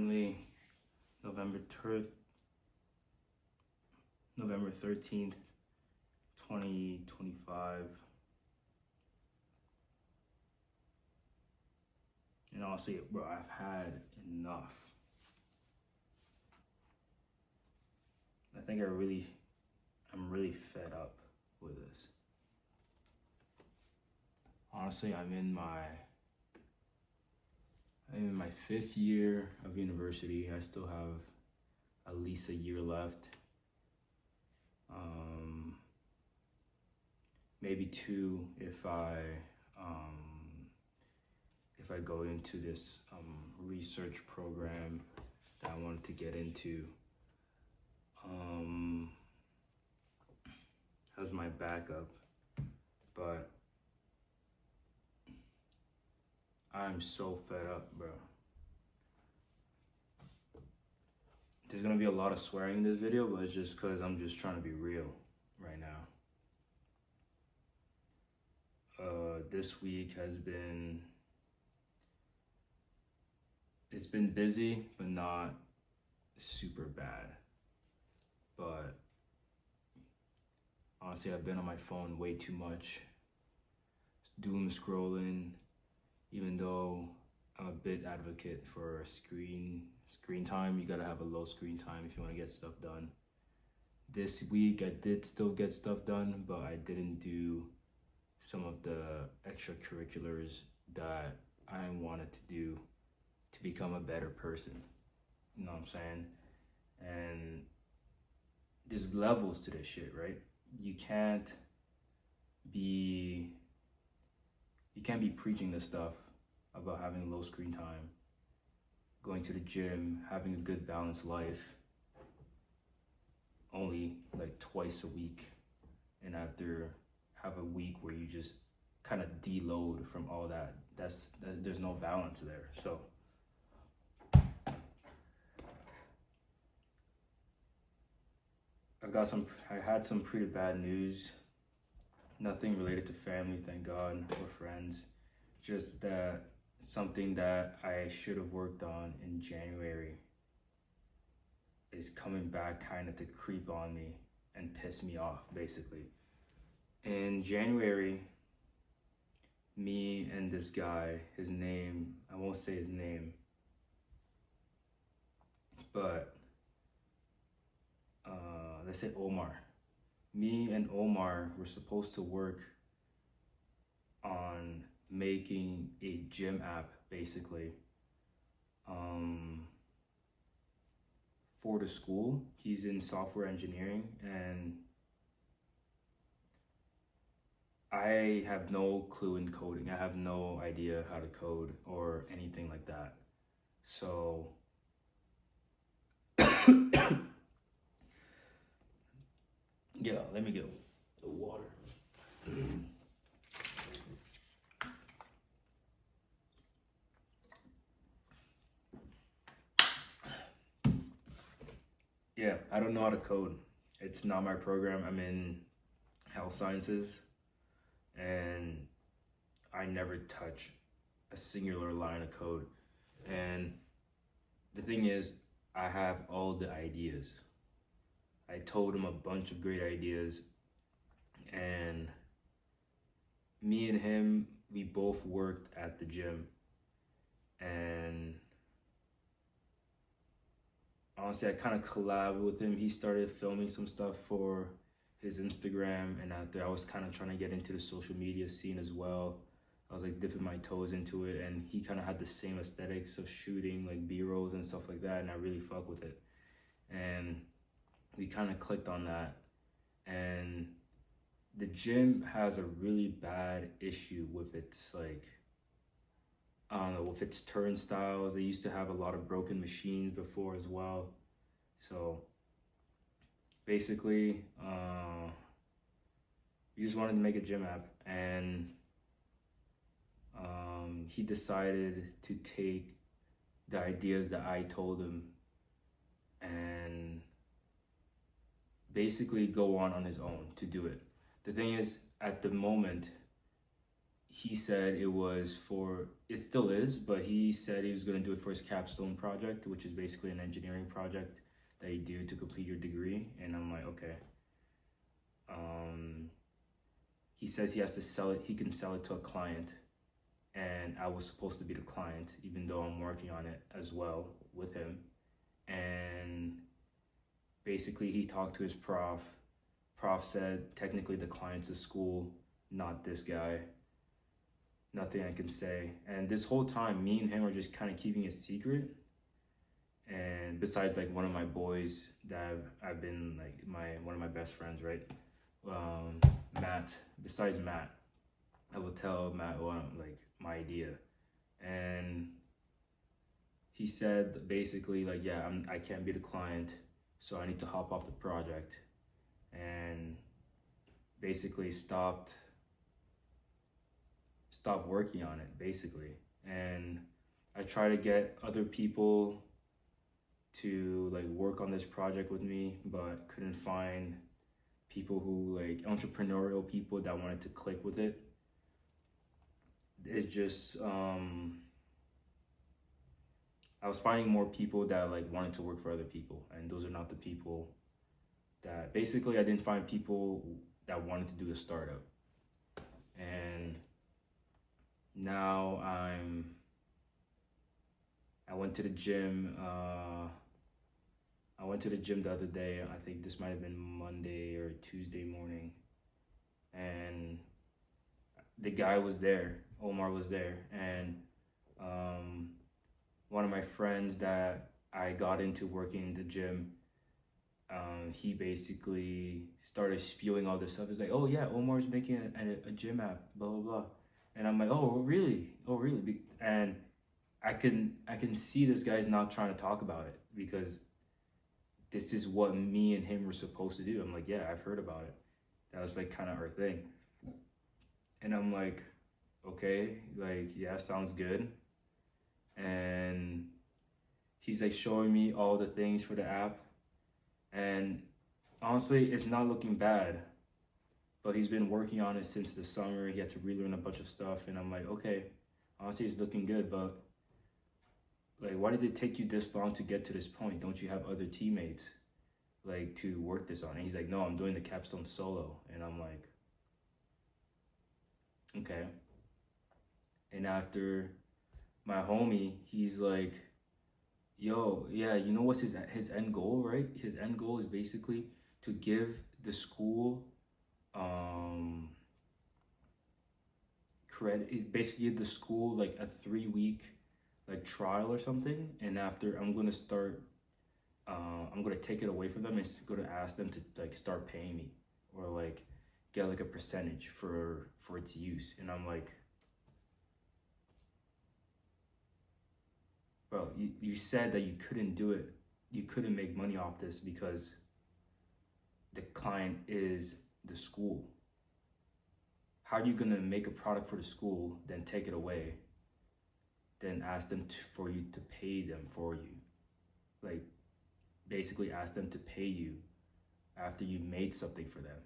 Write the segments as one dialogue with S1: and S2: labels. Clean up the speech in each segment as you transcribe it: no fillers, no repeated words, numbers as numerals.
S1: currently November 13th, 2025. And honestly, bro, I've had enough. I think I'm really fed up with this. Honestly, I'm in my 5th year of university. I still have at least a year left. Maybe 2 if I go into this research program that I wanted to get into as my backup. But I'm so fed up, bro. There's gonna be a lot of swearing in this video, but it's just because I'm just trying to be real right now. This week it's been busy, but not super bad. But honestly, I've been on my phone way too much, doom scrolling, even though I'm a big advocate for screen time. You gotta have a low screen time if you wanna get stuff done. This week I did still get stuff done, but I didn't do some of the extracurriculars that I wanted to do to become a better person. You know what I'm saying? And there's levels to this shit, right? You can't be preaching this stuff about having low screen time, going to the gym, having a good balanced life only like twice a week, and after have a week where you just kind of deload from all that. There's no balance there. So I had some pretty bad news. Nothing related to family, thank God, or friends. Just that something that I should have worked on in January is coming back kind of to creep on me and piss me off, basically. In January, me and this guy, his name, I won't say his name, but let's say Omar. Me and Omar were supposed to work on making a gym app, basically, for the school. He's in software engineering, and I have no clue in coding. I have no idea how to code or anything like that. So yeah, let me get the water. Yeah, I don't know how to code. It's not my program. I'm in health sciences, and I never touch a singular line of code. And the thing is, I have all the ideas. I told him a bunch of great ideas, and me and him, we both worked at the gym. And honestly, I kind of collabed with him. He started filming some stuff for his Instagram, and out there I was kind of trying to get into the social media scene as well. I was like dipping my toes into it, and he kind of had the same aesthetics of shooting like B-rolls and stuff like that, and I really fuck with it. And we kind of clicked on that. And the gym has a really bad issue with its like, I don't know, with its turnstiles. They used to have a lot of broken machines before as well. So basically, we just wanted to make a gym app, and he decided to take the ideas that I told him and basically go on his own to do it. The thing is, at the moment, he said it still is, but he said he was going to do it for his capstone project, which is basically an engineering project that you do to complete your degree. And I'm like, okay. He says he has to sell it, he can sell it to a client. And I was supposed to be the client, even though I'm working on it as well with him. And basically, he talked to his prof. Prof said, technically, the client's the school, not this guy. Nothing I can say. And this whole time, me and him are just kind of keeping it secret. And besides, like, one of my boys that I've been, like, one of my best friends, right? Matt. Besides Matt, I will tell Matt like my idea. And he said basically, like, yeah, I can't be the client, so I need to hop off the project. And basically stopped working on it, basically. And I try to get other people to like work on this project with me, but couldn't find people who, like, entrepreneurial people that wanted to click with it. It's just I was finding more people that like wanted to work for other people, and those are not the people that, basically, I didn't find people that wanted to do a startup. And now I went to the gym. I went to the gym the other day. I think this might have been Monday or Tuesday morning, and the guy was there. Omar was there, and one of my friends that I got into working in the gym, he basically started spewing all this stuff. He's like, oh yeah, Omar's making a gym app, blah blah blah. And I'm like, oh really? Oh really? And I can see this guy's not trying to talk about it, because this is what me and him were supposed to do. I'm like, yeah, I've heard about it. That was like kind of our thing. And I'm like, okay, like, yeah, sounds good. And he's like showing me all the things for the app. And honestly, it's not looking bad. But he's been working on it since the summer. He had to relearn a bunch of stuff. And I'm like, okay, honestly, it's looking good. But like, why did it take you this long to get to this point? Don't you have other teammates like to work this on? And he's like, no, I'm doing the capstone solo. And I'm like, okay. And after my homie, he's like, yo, yeah, you know what's his end goal, right? His end goal is basically to give the school credit. Is basically give the school like a 3-week like trial or something. And after, I'm gonna take it away from them and gonna ask them to like start paying me, or like get like a percentage for its use. And I'm like, bro, you said that you couldn't do it, you couldn't make money off this because the client is the school. How are you gonna make a product for the school, then take it away, then ask them for you to pay them for you? Like, basically ask them to pay you after you made something for them.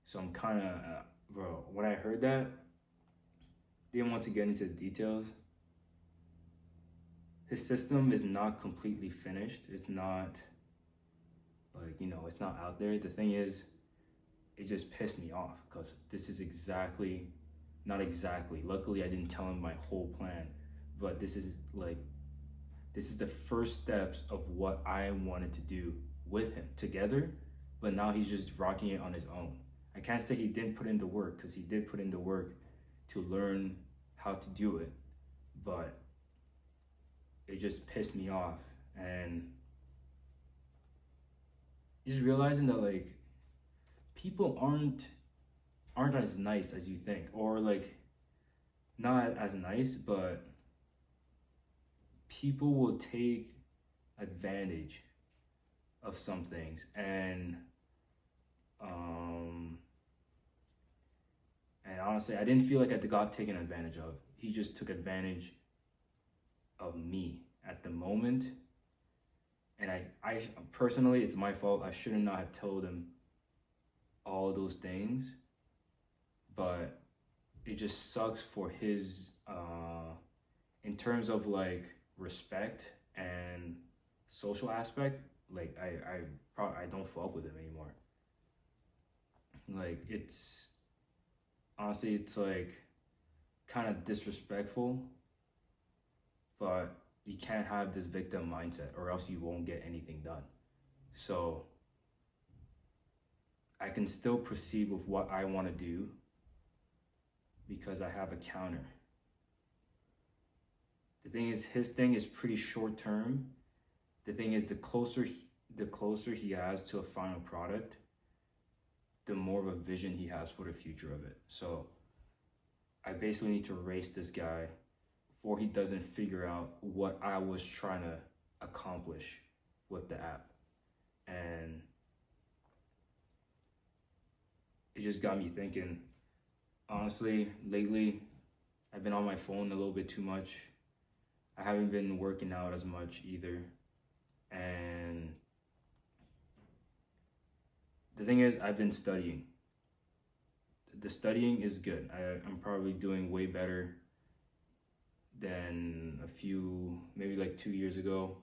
S1: So I'm kind of, bro, when I heard that, didn't want to get into the details. His system is not completely finished. It's not like, it's not out there. The thing is, it just pissed me off, because this is not exactly, luckily I didn't tell him my whole plan, but this is the first steps of what I wanted to do with him together. But now he's just rocking it on his own. I can't say he didn't put in the work, because he did put in the work to learn how to do it, but it just pissed me off. And just realizing that, like, people aren't as nice as you think, or like, not as nice, but people will take advantage of some things. And honestly, I didn't feel like I got taken advantage of. He just took advantage of me at the moment. And I personally, it's my fault. I should not have told him all those things. but it just sucks for his in terms of like respect and social aspect. Like I don't fuck with him anymore. Like it's honestly it's like kind of disrespectful, but you can't have this victim mindset or else you won't get anything done. So I can still proceed with what I want to do because I have a counter. The thing is, his thing is pretty short term. The thing is, the closer he has to a final product, the more of a vision he has for the future of it. So I basically need to race this guy before he doesn't figure out what I was trying to accomplish with the app. And it just got me thinking. Honestly, lately, I've been on my phone a little bit too much. I haven't been working out as much either. And the thing is, I've been studying. The studying is good. I'm probably doing way better than maybe like 2 years ago.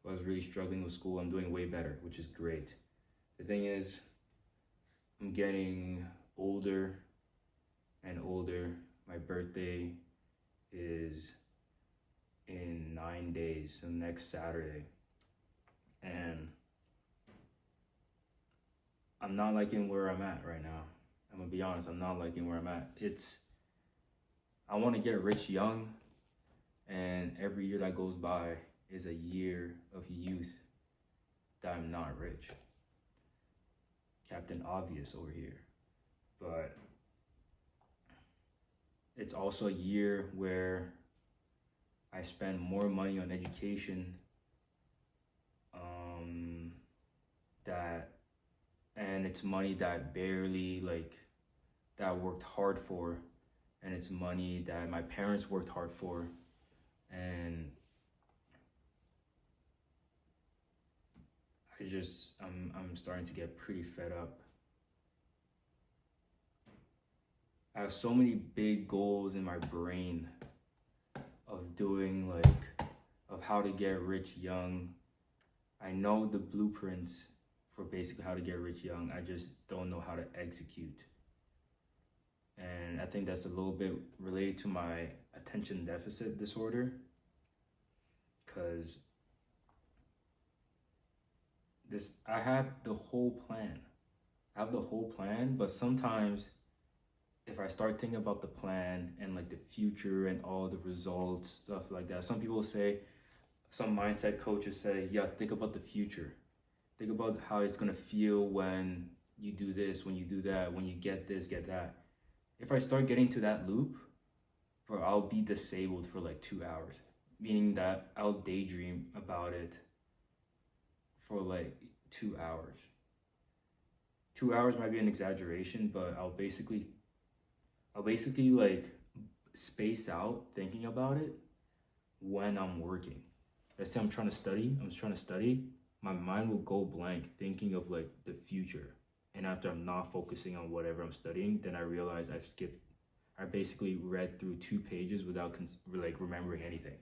S1: I was really struggling with school. I'm doing way better, which is great. The thing is, I'm getting older and older. My birthday is in 9 days, so next Saturday. And I'm not liking where I'm at right now. I'm gonna be honest, I'm not liking where I'm at. I want to get rich young, and every year that goes by is a year of youth that I'm not rich. Captain Obvious over here. But it's also a year where I spend more money on education and it's money that that I worked hard for, and it's money that my parents worked hard for, and I'm starting to get pretty fed up. I have so many big goals in my brain of how to get rich young. I know the blueprints for basically how to get rich young. I just don't know how to execute. And I think that's a little bit related to my attention deficit disorder, because I have the whole plan. But sometimes if I start thinking about the plan and like the future and all the results, stuff like that, some mindset coaches say, yeah, think about the future. Think about how it's gonna feel when you do this, when you do that, when you get this, get that. If I start getting to that loop, bro, I'll be disabled for like 2 hours, meaning that I'll daydream about it for like 2 hours. 2 hours might be an exaggeration, but I'll basically like space out thinking about it when I'm working. Let's say I'm trying to study, my mind will go blank thinking of like the future. And after I'm not focusing on whatever I'm studying, then I realize I basically read through 2 pages without remembering anything,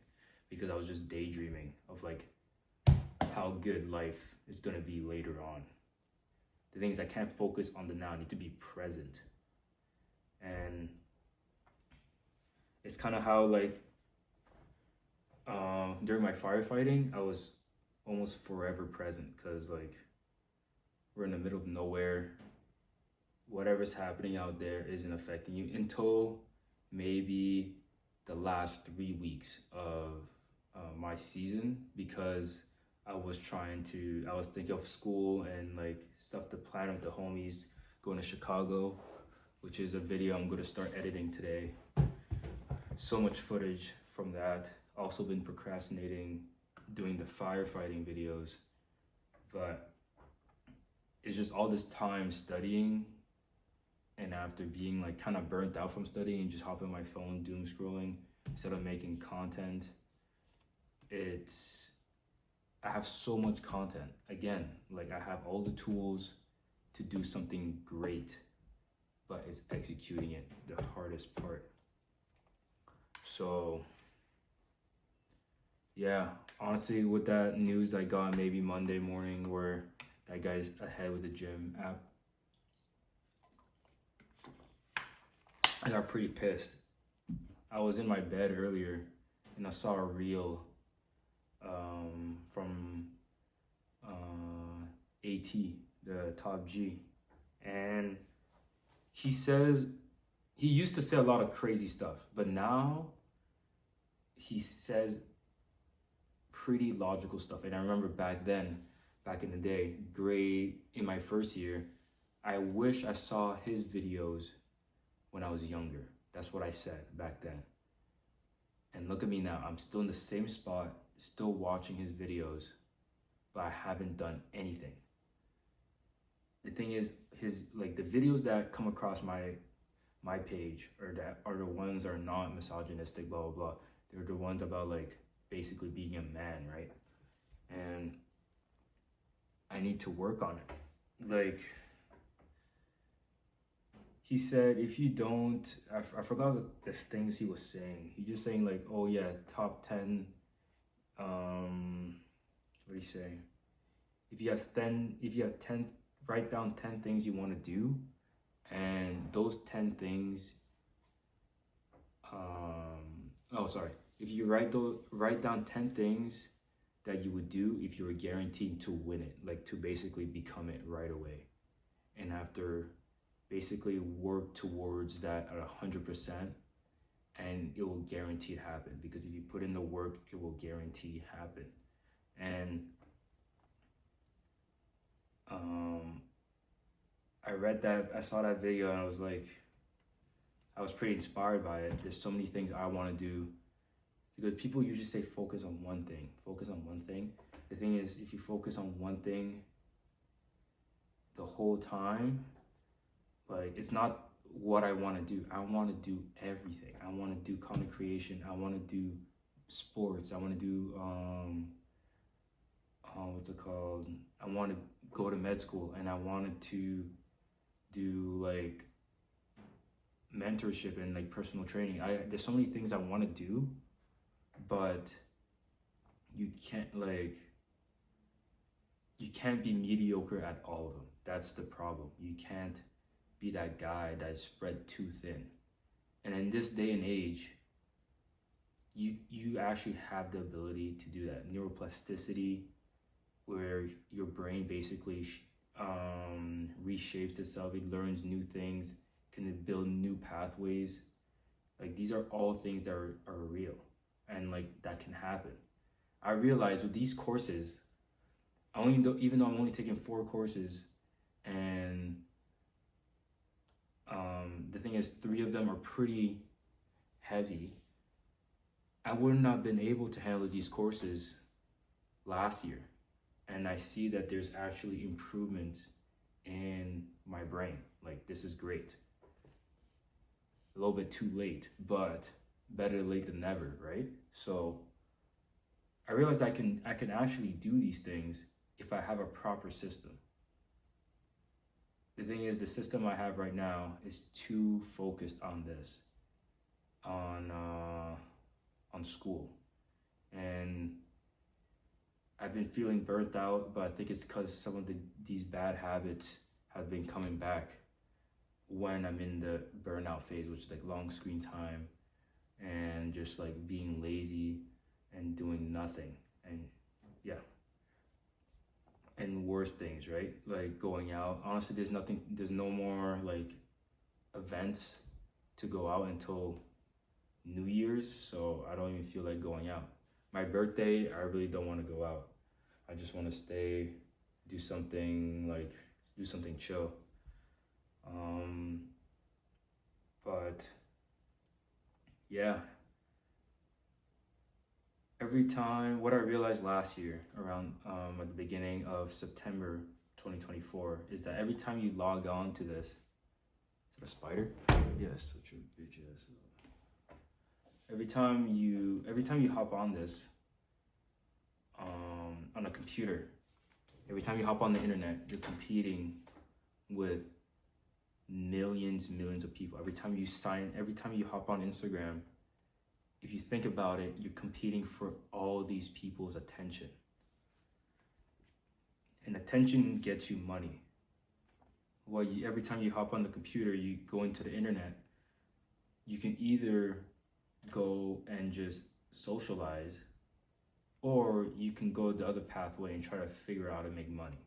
S1: because I was just daydreaming of like how good life is gonna be later on. The thing is, I can't focus on the now. I need to be present. And it's kind of how like during my firefighting, I was almost forever present, because like we're in the middle of nowhere. Whatever's happening out there isn't affecting you until maybe the last 3 weeks of my season, because I was thinking of school and like stuff to plan with the homies, going to Chicago, which is a video I'm going to start editing today. So much footage from that. Also been procrastinating doing the firefighting videos, but it's just all this time studying, and after being like kind of burnt out from studying, just hop on my phone doom scrolling instead of making content. I have so much content. Again, like I have all the tools to do something great, but it's executing it the hardest part. So yeah, honestly, with that news I got maybe Monday morning where that guy's ahead with the gym app, I got pretty pissed. I was in my bed earlier and I saw a reel from AT, the top G, and he says, he used to say a lot of crazy stuff, but now he says pretty logical stuff. And I remember back then, back in the day, in my first year, I wish I saw his videos when I was younger. That's what I said back then. And look at me now, I'm still in the same spot, still watching his videos, but I haven't done anything. The thing is, the videos that come across my page or that are the ones that are not misogynistic, blah blah blah. They're the ones about like basically being a man, right? And I need to work on it. Like he said, if you don't, I forgot the things he was saying. He just saying like, oh yeah, top 10. What did he say? If you have 10, write down 10 things you want to do, and those 10 things. If you write down 10 things that you would do if you were guaranteed to win it, like to basically become it right away, and after basically work towards that at 100%, and it will guarantee it happen, because if you put in the work, it will guarantee happen. And I saw that video and I was like, I was pretty inspired by it. There's so many things I want to do, because people usually say focus on one thing. The thing is, if you focus on one thing the whole time, like, it's not what I want to do. I want to do everything. I want to do content creation. I want to do sports. I want to do what's it called? I want to go to med school, and I wanted to do like mentorship and like personal training. There's so many things I want to do, but you can't be mediocre at all of them. That's the problem. You can't be that guy that's spread too thin. And in this day and age, you actually have the ability to do that. Neuroplasticity, where your brain basically reshapes itself, it learns new things, can build new pathways. Like, these are all things that are real, and like that can happen. I realized with these courses, even though I'm only taking 4 courses, and the thing is 3 of them are pretty heavy, I wouldn't have been able to handle these courses last year. And I see that there's actually improvements in my brain. Like, this is great. A little bit too late, but better late than never, right? So I realized I can actually do these things if I have a proper system. The thing is, the system I have right now is too focused on this, on school, and I've been feeling burnt out. But I think it's because some of these bad habits have been coming back when I'm in the burnout phase, which is like long screen time and just like being lazy and doing nothing, and and worse things, right? Like going out. Honestly, there's no more like events to go out until New Year's, so I don't even feel like going out. My birthday, I really don't want to go out. I just want to stay, do something chill. But yeah, every time, what I realized last year around at the beginning of September 2024 is that every time you log on to this, is it a spider? Yes, such a bitch ass. Every time you hop on this, on a computer, every time you hop on the internet, you're competing with millions of people. Every time you hop on Instagram, if you think about it, you're competing for all these people's attention. And attention gets you money. Well, every time you hop on the computer, you go into the internet, you can either go and just socialize, or you can go the other pathway and try to figure out how to make money.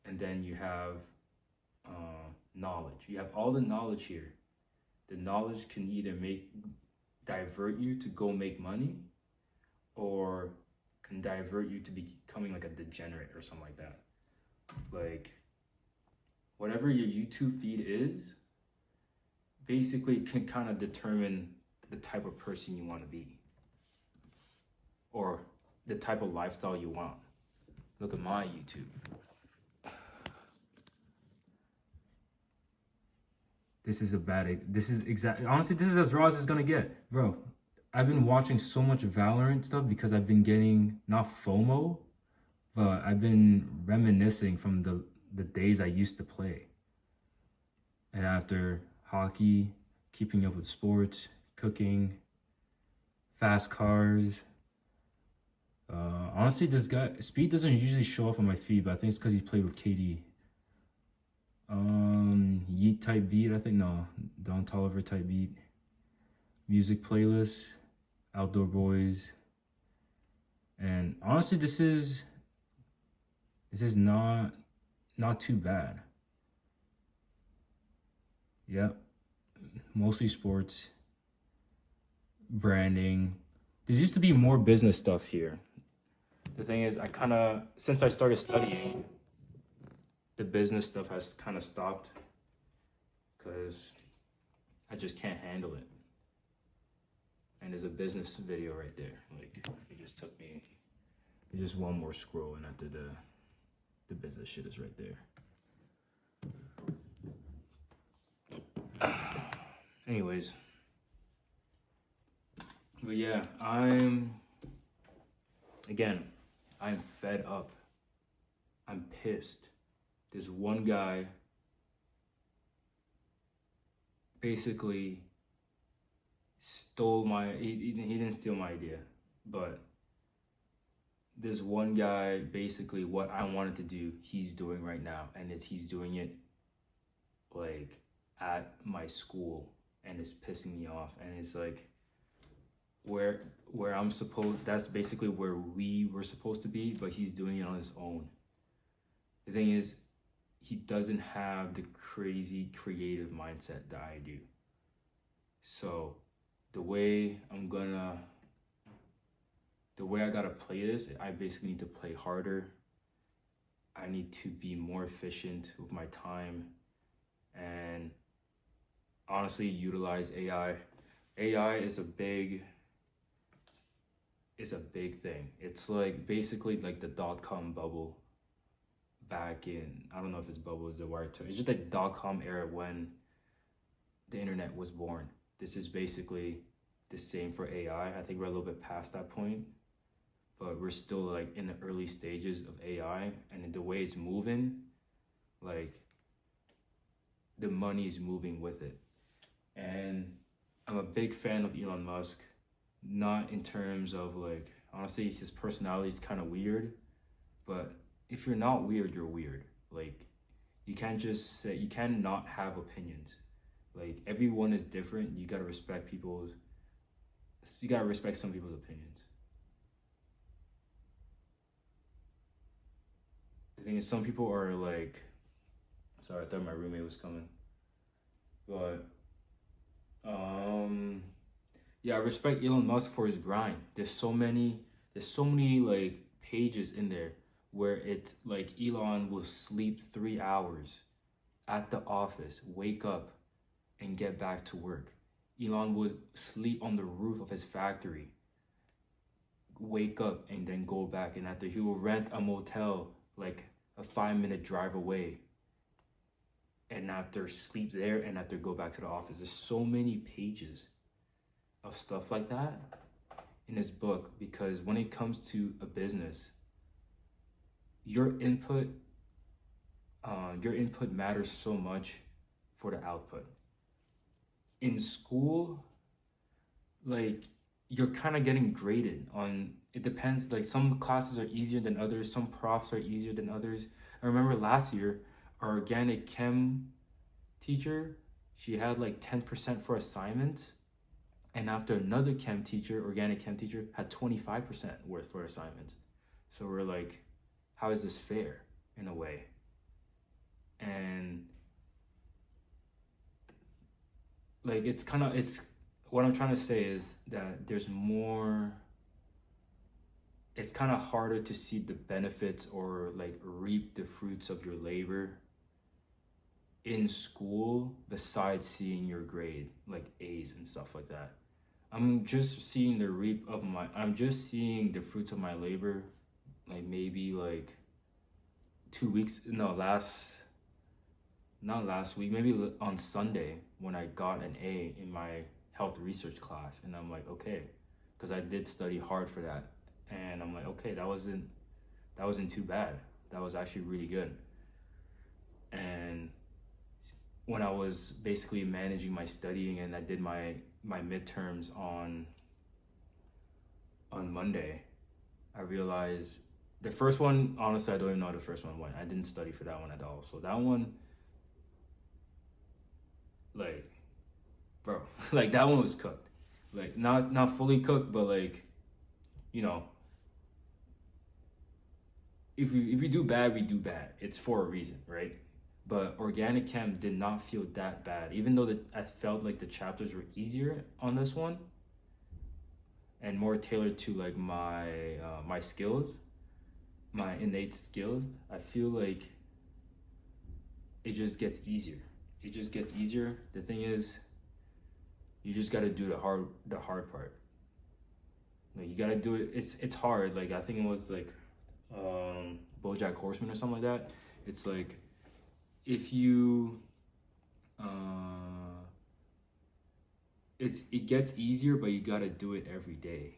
S1: And then you have knowledge. You have all the knowledge here. The knowledge can either divert you to go make money, or can divert you to becoming like a degenerate or something like that. Like, whatever your YouTube feed is, basically can kind of determine the type of person you want to be, or the type of lifestyle you want. Look at my YouTube. This is honestly, this is as raw as it's gonna get. Bro, I've been watching so much Valorant stuff because I've been getting, not FOMO, but I've been reminiscing from the days I used to play. And after hockey, keeping up with sports, cooking, fast cars. Honestly, this guy, Speed doesn't usually show up on my feed, but I think it's because he played with KD. Yeet type beat, I think, no, Don Tolliver type beat. Music playlist, Outdoor Boys. And honestly, this is not too bad. Yep, mostly sports, branding. There used to be more business stuff here. The thing is, since I started studying, the business stuff has kind of stopped because I just can't handle it. And there's a business video right there. Like, it just took me, it's just one more scroll, and after the business shit is right there. Anyways, but yeah, I'm fed up. I'm pissed. This one guy basically stole he didn't steal my idea, but this one guy, basically what I wanted to do, he's doing right now, and he's doing it like at my school, and it's pissing me off. And it's like where that's basically where we were supposed to be, but he's doing it on his own. The thing is, he doesn't have the crazy creative mindset that I do. So the way I gotta play this, I basically need to play harder. I need to be more efficient with my time, and honestly utilize AI. AI is a big thing. It's like basically like the .com bubble back in, I don't know if it's bubble is the right term. It's just like .com era when the internet was born. This is basically the same for AI. I think we're a little bit past that point, but we're still like in the early stages of AI, and the way it's moving, like the money is moving with it. And I'm a big fan of Elon Musk, not in terms of like, honestly, his personality is kind of weird, but if you're not weird, you're weird. Like, you cannot have opinions. Like, everyone is different. You gotta respect some people's opinions. The thing is, some people are like, sorry, I thought my roommate was coming. But, yeah, I respect Elon Musk for his grind. There's so many like pages in there where it's like Elon will sleep 3 hours at the office, wake up, and get back to work. Elon would sleep on the roof of his factory, wake up, and then go back. And after, he will rent a motel like a 5-minute drive away, and after sleep there, and after go back to the office. There's so many pages of stuff like that in his book, because when it comes to a business, your input matters so much for the output. In school, like you're kind of getting graded on, it depends, like some classes are easier than others, some profs are easier than others. I remember last year our organic chem teacher, she had like 10% for assignments, and after another organic chem teacher, had 25% worth for assignments. So we're like, how is this fair in a way? And like it's what I'm trying to say is that there's more, it's kind of harder to see the benefits or like reap the fruits of your labor in school besides seeing your grade, like A's and stuff like that. I'm just seeing the fruits of my labor, like maybe like 2 weeks, no, not last week, maybe on Sunday when I got an A in my health research class, and I'm like, okay, because I did study hard for that, and I'm like, okay, that wasn't too bad. That was actually really good. And when I was basically managing my studying and I did my midterms on Monday, I realized the first one, honestly, I don't even know how the first one went. I didn't study for that one at all. So that one, like, bro, like that one was cooked. Like not fully cooked, but like, you know, if we do bad, we do bad. It's for a reason, right? But organic chem did not feel that bad, even though I felt like the chapters were easier on this one and more tailored to like my skills, my innate skills. I feel like it just gets easier. It just gets easier. The thing is, you just gotta do the hard part. Like you gotta do it. It's hard. Like I think it was like BoJack Horseman or something like that. It's like if you it gets easier, but you gotta do it every day.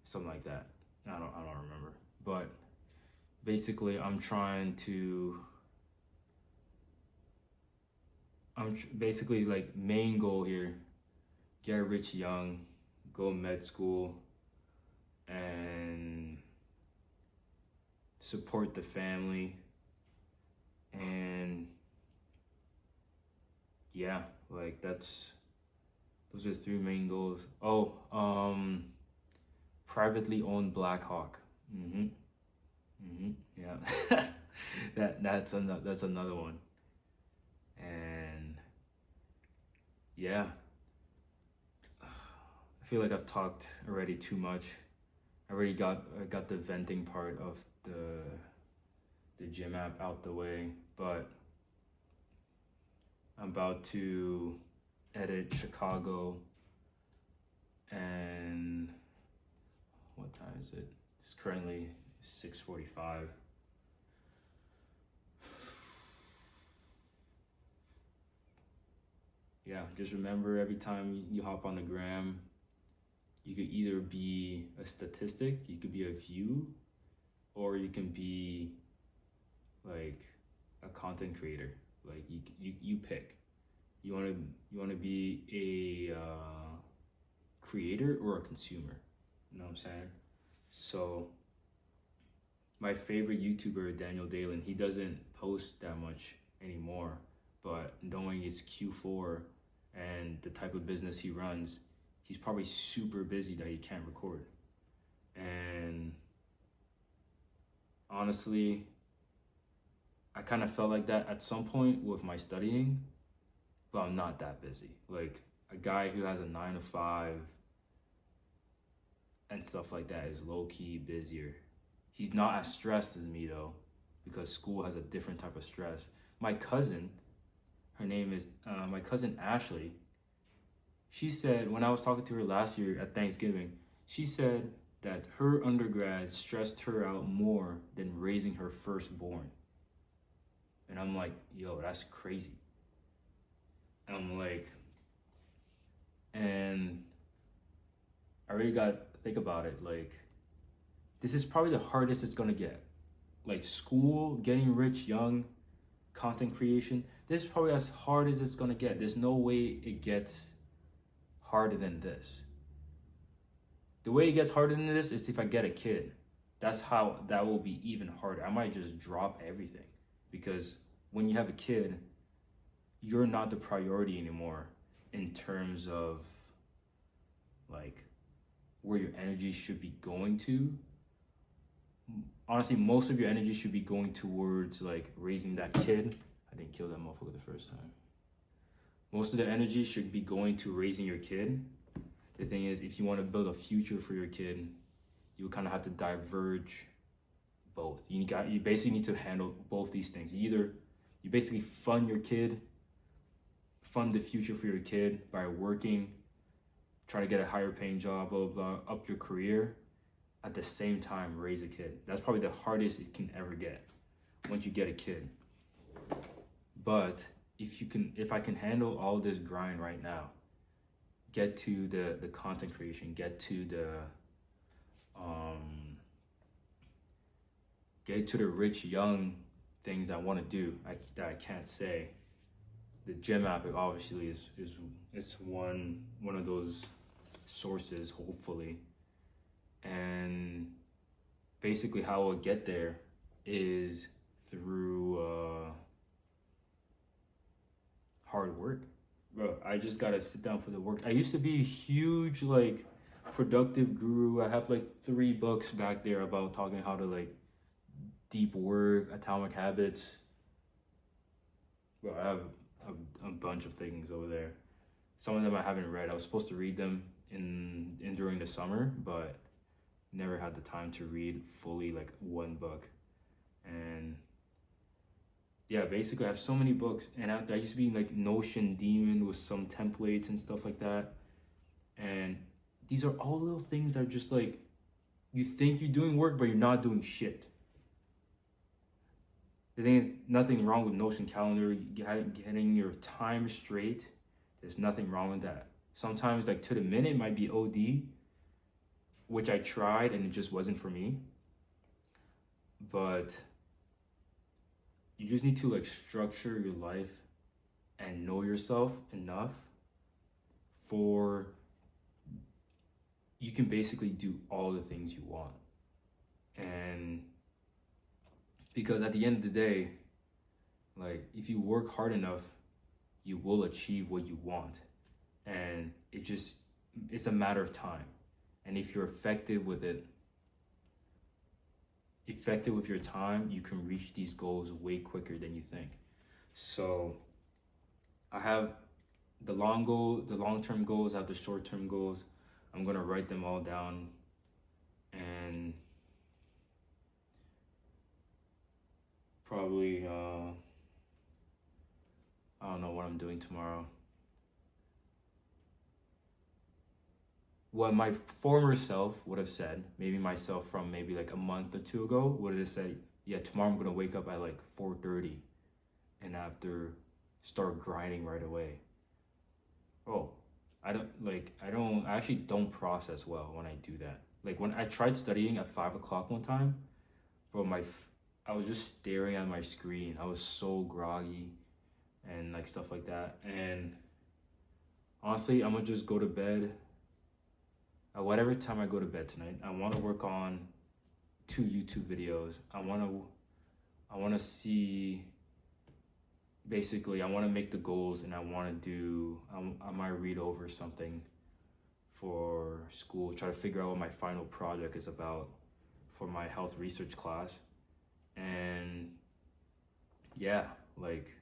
S1: Something like that. I don't remember. But basically, basically like main goal here: get rich young, go med school, and support the family. And yeah, like those are three main goals. Oh, privately owned Black Hawk. Yeah. That's another one. And yeah, I feel like I've talked already too much. I got the venting part of the gym app out the way, but I'm about to edit Chicago, and what time is it? It's currently 6:45. Yeah, just remember every time you hop on the gram, you could either be a statistic, you could be a view, or you can be like a content creator. Like you pick. You want to be a creator or a consumer. You know what I'm saying? So my favorite YouTuber, Daniel Dalen, he doesn't post that much anymore, but knowing it's Q4 and the type of business he runs, he's probably super busy that he can't record. And honestly, I kind of felt like that at some point with my studying, but I'm not that busy. Like a guy who has a 9 to 5 and stuff like that is low-key busier. He's not as stressed as me though, because school has a different type of stress. My cousin, my cousin Ashley, she said, when I was talking to her last year at Thanksgiving, she said that her undergrad stressed her out more than raising her firstborn. And I'm like, yo, that's crazy. And I'm like, and I really got to think about it. Like, this is probably the hardest it's gonna get. Like school, getting rich young, content creation, this is probably as hard as it's gonna get. There's no way it gets harder than this. The way it gets harder than this is if I get a kid. That's how that will be even harder. I might just drop everything, because when you have a kid, you're not the priority anymore in terms of like where your energy should be going to. Honestly, most of your energy should be going towards like raising that kid. I didn't kill that motherfucker the first time. Most of the energy should be going to raising your kid. The thing is, if you want to build a future for your kid, you kind of have to diverge both. You basically need to handle both these things. You basically fund your kid, fund the future for your kid by working, try to get a higher paying job, blah, blah, blah, up your career. At the same time, raise a kid. That's probably the hardest it can ever get once you get a kid. But if I can handle all this grind right now, get to the content creation, get to the rich young things I want to do that I can't say. The gym app obviously is one of those sources, hopefully. And basically how I'll get there is through hard work. Bro, I just gotta sit down for the work. I used to be a huge like productive guru. I have like 3 books back there about talking how to like deep work, Atomic Habits. Bro, I have a bunch of things over there. Some of them I haven't read. I was supposed to read them in during the summer, but never had the time to read fully like one book. And yeah, basically I have so many books, and I used to be like Notion demon with some templates and stuff like that. And these are all little things that are just like, you think you're doing work, but you're not doing shit. The thing is, nothing wrong with Notion calendar, getting your time straight. There's nothing wrong with that. Sometimes like to the minute might be OD, which I tried and it just wasn't for me. But you just need to like structure your life and know yourself enough for you can basically do all the things you want. And because at the end of the day, like if you work hard enough, you will achieve what you want. And it's a matter of time. And if you're effective with your time, you can reach these goals way quicker than you think. So I have the long-term goals, I have the short-term goals. I'm gonna write them all down, and probably I don't know what I'm doing tomorrow. What my former self would have said, maybe myself from maybe like a month or 2 ago, would have said, yeah, tomorrow I'm gonna wake up at like 4:30 and after start grinding right away. Oh, I actually don't process well when I do that. Like when I tried studying at 5 o'clock one time, bro, I was just staring at my screen. I was so groggy and like stuff like that. And honestly, I'm gonna just go to bed. At whatever time I go to bed tonight, I want to work on 2 YouTube videos. I want to see, basically, I want to make the goals, and I might read over something for school, try to figure out what my final project is about for my health research class. And yeah, like,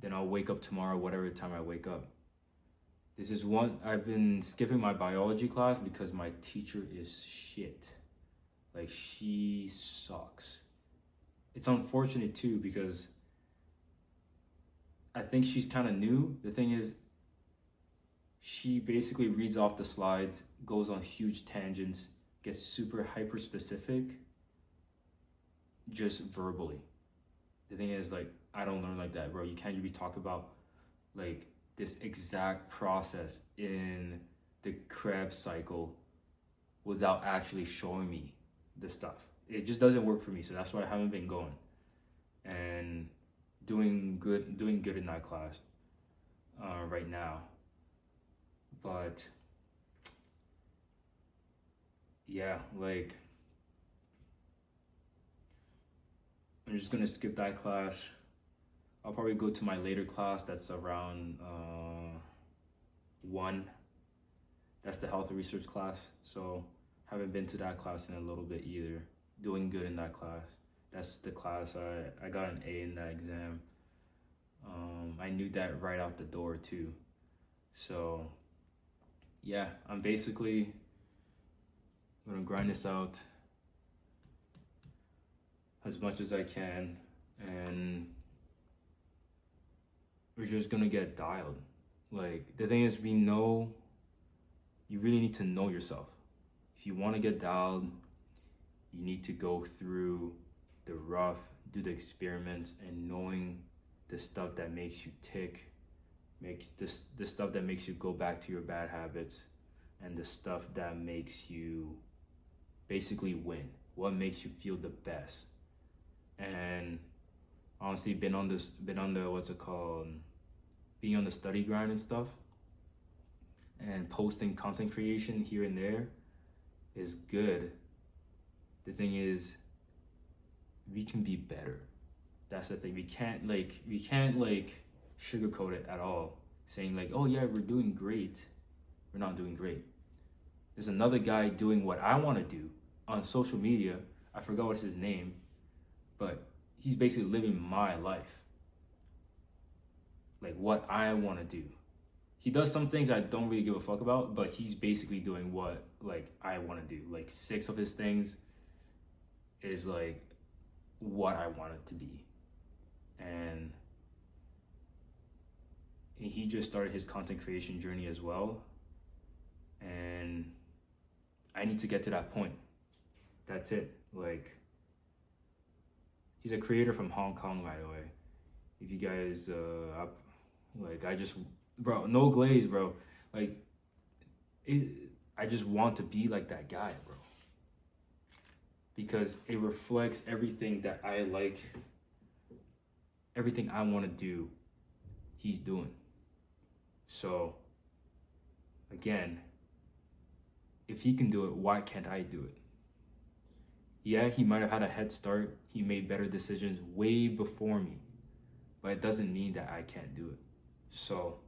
S1: then I'll wake up tomorrow, whatever time I wake up. I've been skipping my biology class because my teacher is shit. Like, she sucks. It's unfortunate too because I think she's kind of new. The thing is, she basically reads off the slides, goes on huge tangents, gets super hyper specific, just verbally. The thing is, like, I don't learn like that, bro. You can't be talking about like this exact process in the Krebs cycle without actually showing me the stuff. It just doesn't work for me, so that's why I haven't been going. And doing good in that class right now. But yeah, like I'm just gonna skip that class. I'll probably go to my later class that's around 1. That's the health research class. So haven't been to that class in a little bit either. Doing good in that class. That's the class I got an A in that exam. I knew that right out the door too. So yeah, I'm basically gonna grind this out as much as I can, and we're just gonna get dialed. Like, the thing is, you really need to know yourself. If you want to get dialed, you need to go through the rough, do the experiments, and knowing the stuff that makes you tick, the stuff that makes you go back to your bad habits, and the stuff that makes you basically win. What makes you feel the best. And honestly, being on the study grind and stuff, and posting content creation here and there is good. The thing is, we can be better. That's the thing. We can't sugarcoat it at all, saying like, oh yeah, we're doing great. We're not doing great. There's another guy doing what I want to do on social media. I forgot what's his name, but he's basically living my life, like what I want to do. He does some things I don't really give a fuck about, but he's basically doing what like I want to do. Like 6 of his things is like what I want it to be. And he just started his content creation journey as well. And I need to get to that point. That's it. Like, he's a creator from Hong Kong, by the way. If you guys, bro, no glaze, bro. Like, I just want to be like that guy, bro. Because it reflects everything that I like, everything I want to do, he's doing. So, again, if he can do it, why can't I do it? Yeah, he might have had a head start. He made better decisions way before me. But it doesn't mean that I can't do it. So,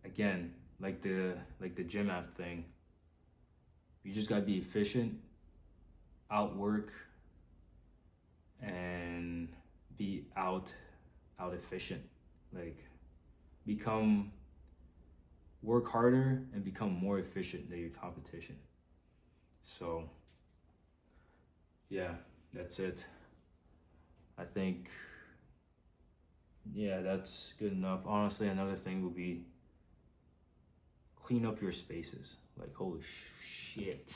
S1: again, like the gym app thing, you just gotta be efficient, outwork, and be out efficient. Like, work harder and become more efficient than your competition. So yeah, that's it. I think, yeah, that's good enough. Honestly, another thing would be clean up your spaces. Like, holy shit.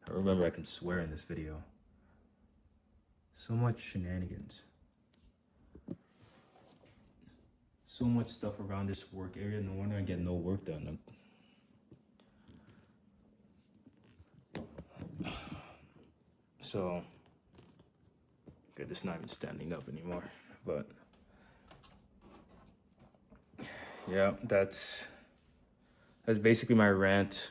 S1: I remember I can swear in this video. So much shenanigans. So much stuff around this work area. No wonder I get no work done. So, okay, this is not even standing up anymore. But yeah, that's basically my rant.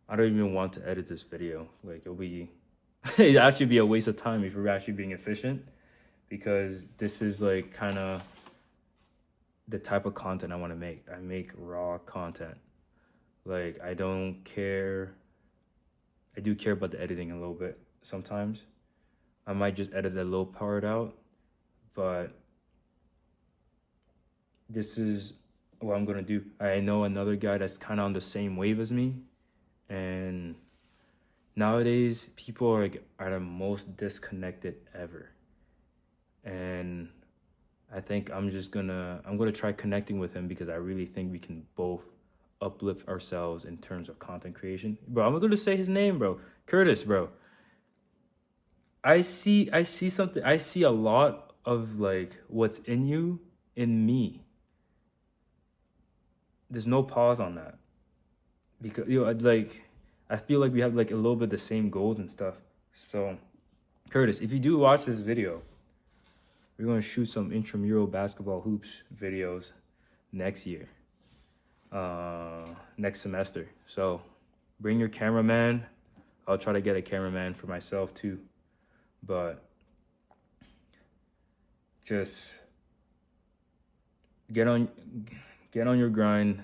S1: I don't even want to edit this video. Like, it'd actually be a waste of time if we're actually being efficient, because this is like kind of the type of content I want to make. I make raw content. Like, I don't care. I do care about the editing a little bit sometimes. I might just edit that little part out, but this is what I'm gonna do. I know another guy that's kind of on the same wave as me, and nowadays people are the most disconnected ever. And I think I'm gonna try connecting with him, because I really think we can both uplift ourselves in terms of content creation. Bro, I'm gonna say his name, bro. Curtis, bro. I see something. I see a lot of like what's in you in me. There's no pause on that, because I feel like we have like a little bit the same goals and stuff. So, Curtis, if you do watch this video, we're gonna shoot some intramural basketball hoops videos next year, next semester. So bring your cameraman. I'll try to get a cameraman for myself too, but just get on your grind.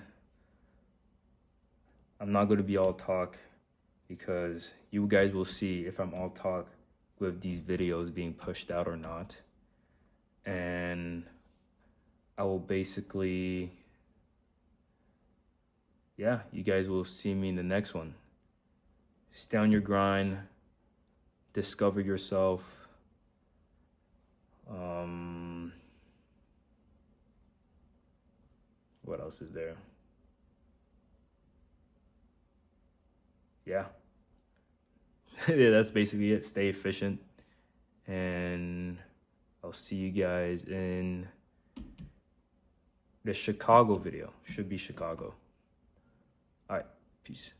S1: I'm not going to be all talk, because you guys will see if I'm all talk with these videos being pushed out or not. And I will basically, yeah, you guys will see me in the next one. Stay on your grind, discover yourself. What else is there? Yeah. Yeah, that's basically it. Stay efficient, and I'll see you guys in the Chicago video. Should be Chicago. All right, peace.